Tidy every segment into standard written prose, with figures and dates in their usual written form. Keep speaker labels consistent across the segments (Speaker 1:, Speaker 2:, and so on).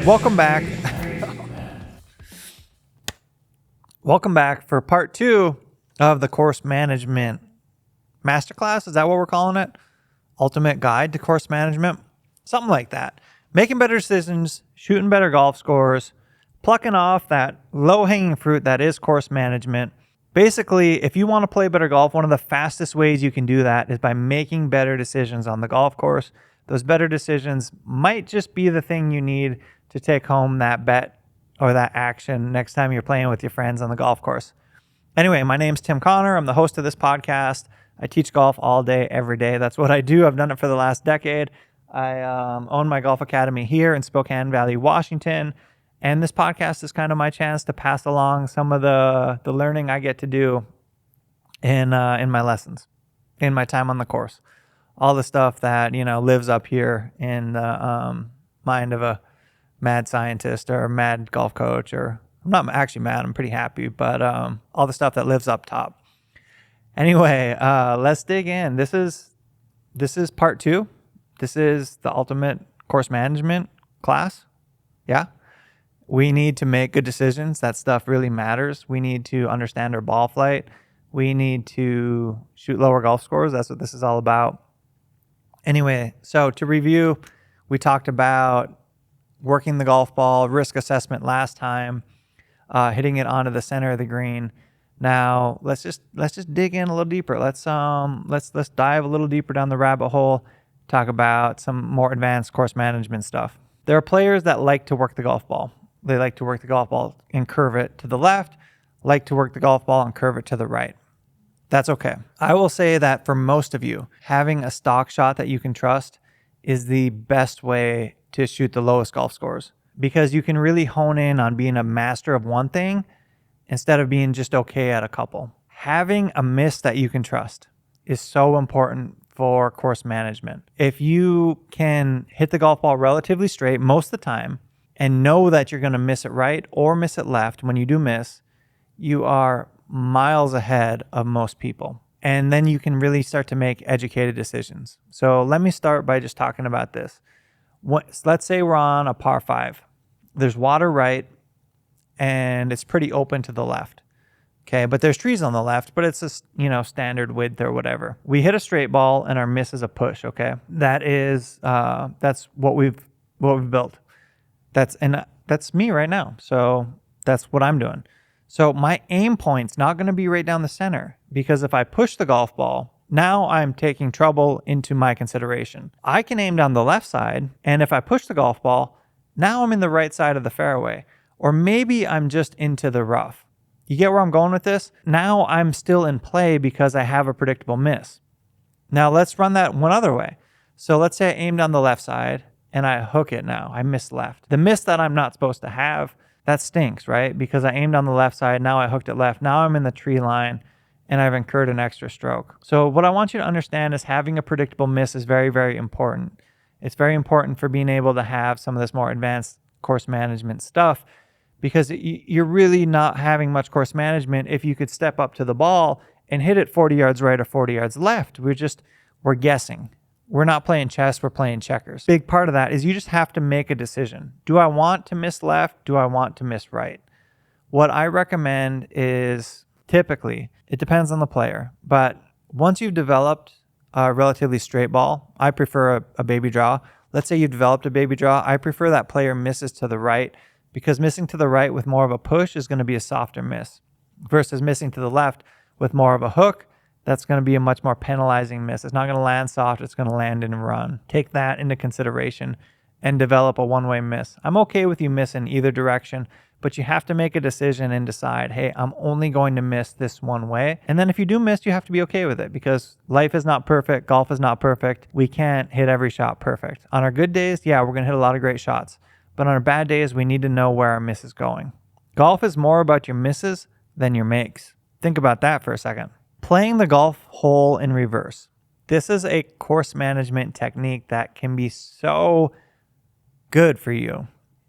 Speaker 1: Welcome back. Welcome back for part 2 of the course management masterclass. Is that what we're calling it? Ultimate guide to course management? Something like that. Making better decisions, shooting better golf scores, plucking off that low-hanging fruit that is course management. Basically, if you want to play better golf, one of the fastest ways you can do that is by making better decisions on the golf course. Those better decisions might just be the thing you need to take home that bet or that action next time you're playing with your friends on the golf course. Anyway, my name's Tim Connor. I'm the host of this podcast. I teach golf all day, every day. That's what I do. I've done it for the last decade. I own my golf academy here in Spokane Valley, Washington. And this podcast is kind of my chance to pass along some of the learning I get to do in my lessons, in my time on the course. All the stuff that, lives up here in the mind of a mad scientist or a mad golf coach, or I'm not actually mad, I'm pretty happy, but all the stuff that lives up top. Anyway, let's dig in. This is part 2. This is the ultimate course management class. Yeah. We need to make good decisions. That stuff really matters. We need to understand our ball flight. We need to shoot lower golf scores. That's what this is all about. Anyway, so to review, we talked about working the golf ball, risk assessment last time, hitting it onto the center of the green. Now let's just dig in a little deeper. Let's dive a little deeper down the rabbit hole. Talk about some more advanced course management stuff. There are players that like to work the golf ball. They like to work the golf ball and curve it to the left, like to work the golf ball and curve it to the right. That's okay. I will say that for most of you, having a stock shot that you can trust is the best way to shoot the lowest golf scores, because you can really hone in on being a master of one thing instead of being just okay at a couple. Having a miss that you can trust is so important for course management. If you can hit the golf ball relatively straight most of the time and know that you're going to miss it right or miss it left, when you do miss, you are miles ahead of most people. And then you can really start to make educated decisions. So let me start by just talking about this. Let's say we're on a par 5. There's water right, and it's pretty open to the left. Okay, but there's trees on the left, but it's a standard width or whatever. We hit a straight ball, and our miss is a push. Okay, that's what we've built. That's me right now. So that's what I'm doing. So my aim point's not going to be right down the center, because if I push the golf ball, now I'm taking trouble into my consideration. I can aim down the left side, and if I push the golf ball, now I'm in the right side of the fairway, or maybe I'm just into the rough. You get where I'm going with this? Now I'm still in play because I have a predictable miss. Now let's run that one other way. So let's say I aim down the left side and I hook it now. I miss left. The miss that I'm not supposed to have, that stinks, right? Because I aimed on the left side, now I hooked it left. Now I'm in the tree line and I've incurred an extra stroke. So what I want you to understand is having a predictable miss is very, very important. It's very important for being able to have some of this more advanced course management stuff, because you're really not having much course management if you could step up to the ball and hit it 40 yards right or 40 yards left. We're guessing. We're not playing chess, we're playing checkers. Big part of that is you just have to make a decision. Do I want to miss left? Do I want to miss right? What I recommend is, typically, it depends on the player, but once you've developed a relatively straight ball, I prefer a baby draw. Let's say you've developed a baby draw. I prefer that player misses to the right, because missing to the right with more of a push is going to be a softer miss, versus missing to the left with more of a hook. That's going to be a much more penalizing miss. It's not going to land soft. It's going to land in and run. Take that into consideration and develop a one-way miss. I'm okay with you missing either direction, but you have to make a decision and decide, hey, I'm only going to miss this one way. And then if you do miss, you have to be okay with it, because life is not perfect. Golf is not perfect. We can't hit every shot perfect. On our good days, yeah, we're going to hit a lot of great shots. But on our bad days, we need to know where our miss is going. Golf is more about your misses than your makes. Think about that for a second. Playing the golf hole in reverse. This is a course management technique that can be so good for you.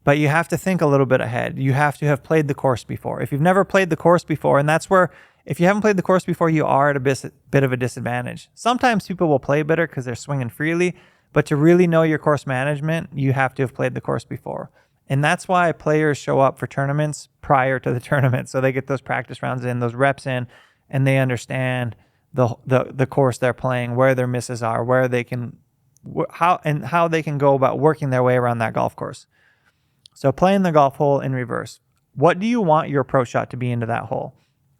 Speaker 1: But you have to think a little bit ahead. You have to have played the course before. If you've never played the course before, and that's where, if you haven't played the course before, you are at a bit of a disadvantage. Sometimes people will play better because they're swinging freely, But to really know your course management, you have to have played the course before. And that's why players show up for tournaments prior to the tournament. So they get those practice rounds in, those reps in, and they understand the course they're playing, where their misses are, where they can, how they can go about working their way around that golf course. So playing the golf hole in reverse. What do you want your approach shot to be into that hole?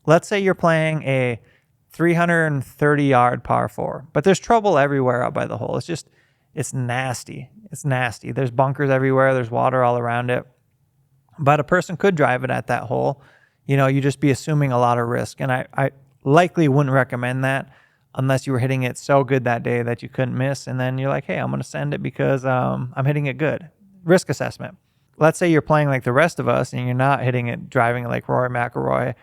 Speaker 1: Let's say you're playing a 330-yard par 4, but there's trouble everywhere out by the hole. It's nasty. It's nasty. There's bunkers everywhere. There's water all around it. But a person could drive it at that hole. You just be assuming a lot of risk. And I likely wouldn't recommend that unless you were hitting it so good that day that you couldn't miss. And then you're like, hey, I'm going to send it because I'm hitting it good. Risk assessment. Let's say you're playing like the rest of us and you're not hitting it, driving it like Rory McIlroy.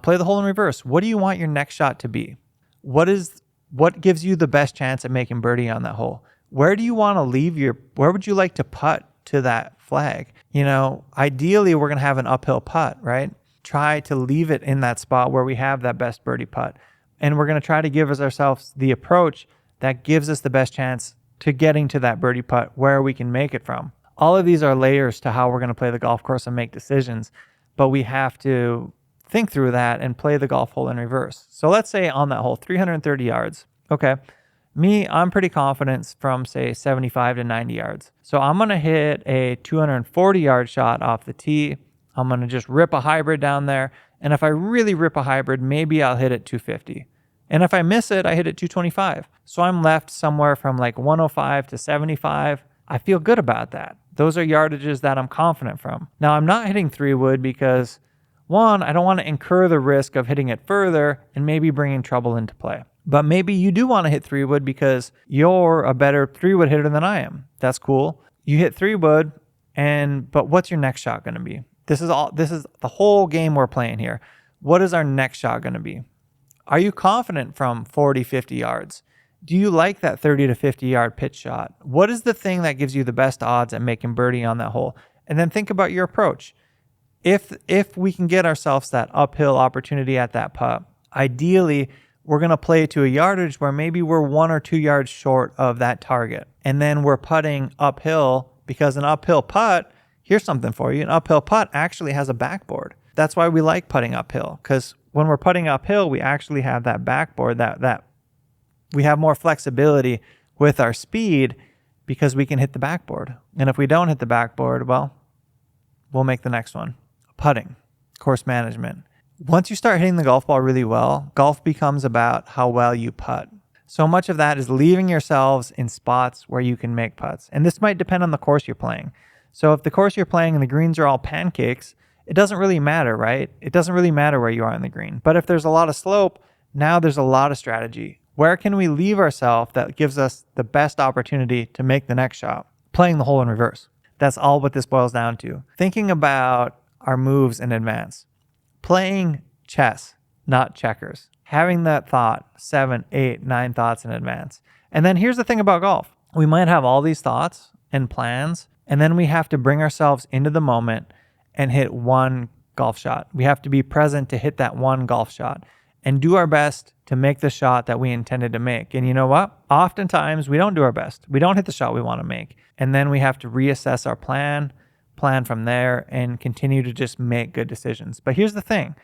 Speaker 1: Play the hole in reverse. What do you want your next shot to be? What gives you the best chance at making birdie on that hole? Where do you want to where would you like to putt to that flag? Ideally we're going to have an uphill putt, right? Try to leave it in that spot where we have that best birdie putt. And we're going to try to give ourselves the approach that gives us the best chance to getting to that birdie putt where we can make it from. All of these are layers to how we're going to play the golf course and make decisions, but we have to think through that and play the golf hole in reverse. So let's say on that hole, 330 yards. Okay. I'm pretty confident from say 75 to 90 yards. So I'm going to hit a 240-yard shot off the tee. I'm going to just rip a hybrid down there. And if I really rip a hybrid, maybe I'll hit it 250. And if I miss it, I hit it 225. So I'm left somewhere from like 105 to 75. I feel good about that. Those are yardages that I'm confident from. Now, I'm not hitting 3-wood because, one, I don't want to incur the risk of hitting it further and maybe bringing trouble into play. But maybe you do want to hit 3-wood because you're a better 3-wood hitter than I am. That's cool. You hit 3-wood, but what's your next shot going to be? This is the whole game we're playing here. What is our next shot going to be? Are you confident from 40, 50 yards? Do you like that 30 to 50 yard pitch shot? What is the thing that gives you the best odds at making birdie on that hole? And then think about your approach. If we can get ourselves that uphill opportunity at that putt, ideally we're going to play to a yardage where maybe we're 1 or 2 yards short of that target. And then we're putting uphill because an uphill putt, here's something for you. An uphill putt actually has a backboard. That's why we like putting uphill, because when we're putting uphill, we actually have that backboard that we have more flexibility with our speed because we can hit the backboard. And if we don't hit the backboard, well, we'll make the next one. Putting, course management. Once you start hitting the golf ball really well, golf becomes about how well you putt. So much of that is leaving yourselves in spots where you can make putts. And this might depend on the course you're playing. So if the course you're playing and the greens are all pancakes, it doesn't really matter, right? It doesn't really matter where you are in the green. But if there's a lot of slope, now there's a lot of strategy. Where can we leave ourselves that gives us the best opportunity to make the next shot? Playing the hole in reverse. That's all what this boils down to. Thinking about our moves in advance. Playing chess, not checkers. Having that thought, 7, 8, 9 thoughts in advance. And then here's the thing about golf. We might have all these thoughts and plans, and then we have to bring ourselves into the moment and hit one golf shot. We have to be present to hit that one golf shot and do our best to make the shot that we intended to make. And you know what? Oftentimes we don't do our best. We don't hit the shot we want to make. And then we have to reassess our plan from there, and continue to just make good decisions. But here's the thing.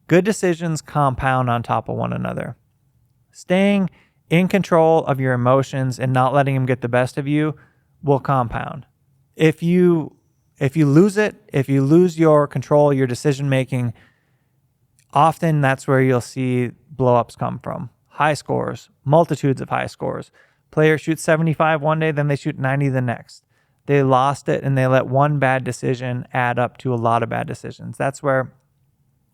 Speaker 1: Good decisions compound on top of one another. Staying in control of your emotions and not letting them get the best of you will compound. If you lose it, if you lose your control, your decision making, often that's where you'll see blow-ups come from. High scores, multitudes of high scores. Players shoot 75 one day, then they shoot 90 the next. They lost it and they let one bad decision add up to a lot of bad decisions. That's where,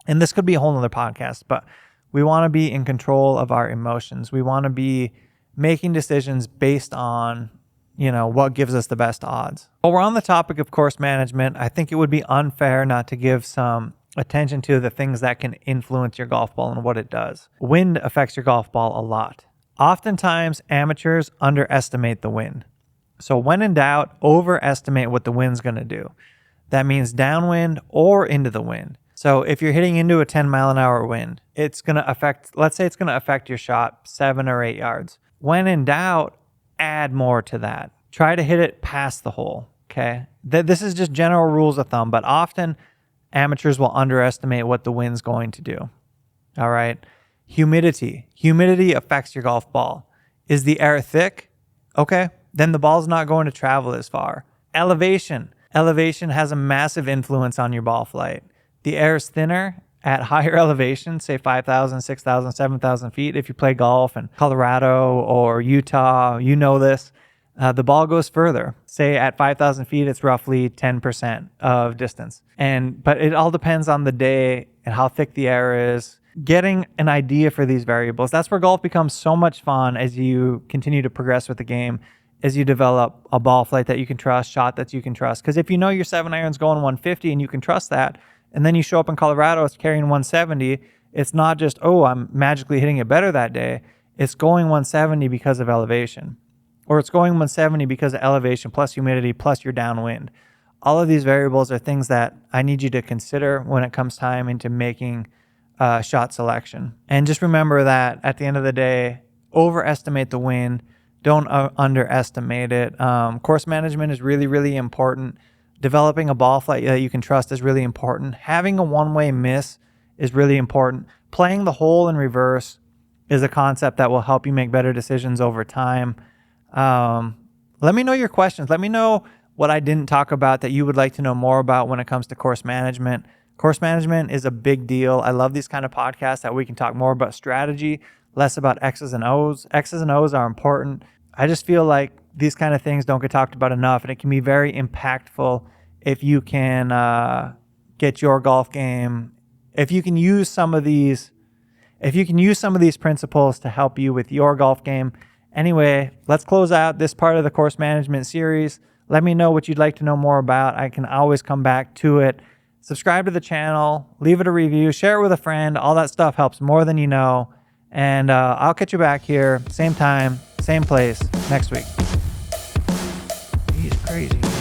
Speaker 1: and this could be a whole nother podcast, but we want to be in control of our emotions. We want to be making decisions based on, what gives us the best odds. While we're on the topic of course management, I think it would be unfair not to give some attention to the things that can influence your golf ball and what it does. Wind affects your golf ball a lot. Oftentimes, amateurs underestimate the wind. So when in doubt, overestimate what the wind's going to do. That means downwind or into the wind. So if you're hitting into a 10 mile an hour wind, let's say it's going to affect your shot 7 or 8 yards. When in doubt, add more to that. Try to hit it past the hole, okay? This is just general rules of thumb, but often amateurs will underestimate what the wind's going to do, all right? Humidity. Humidity affects your golf ball. Is the air thick? Okay, then the ball's not going to travel as far. Elevation. Elevation has a massive influence on your ball flight. The air is thinner at higher elevation, say 5,000, 6,000, 7,000 feet. If you play golf in Colorado or Utah, you know this. The ball goes further. Say at 5,000 feet, it's roughly 10% of distance. But it all depends on the day and how thick the air is. Getting an idea for these variables. That's where golf becomes so much fun as you continue to progress with the game, as you develop a ball flight that you can trust, shot that you can trust. Because if you know your 7-iron's going 150 and you can trust that, and then you show up in Colorado, it's carrying 170, it's not just, oh, I'm magically hitting it better that day. It's going 170 because of elevation. Or it's going 170 because of elevation plus humidity plus your downwind. All of these variables are things that I need you to consider when it comes time into making shot selection. And just remember that at the end of the day, overestimate the wind. Don't underestimate it. Course management is really, really important. Developing a ball flight that you can trust is really important. Having a one-way miss is really important. Playing the hole in reverse is a concept that will help you make better decisions over time. Let me know your questions. Let me know what I didn't talk about that you would like to know more about when it comes to course management. Course management is a big deal. I love these kind of podcasts that we can talk more about strategy, less about X's and O's. X's and O's are important. I just feel like these kind of things don't get talked about enough, and it can be very impactful if you can get your golf game, if you can use some of these principles to help you with your golf game. Anyway, let's close out this part of the course management series. Let me know what you'd like to know more about. I can always come back to it. Subscribe to the channel, leave it a review, share it with a friend. All that stuff helps more than you know. And I'll catch you back here, same time, same place, next week. He's crazy.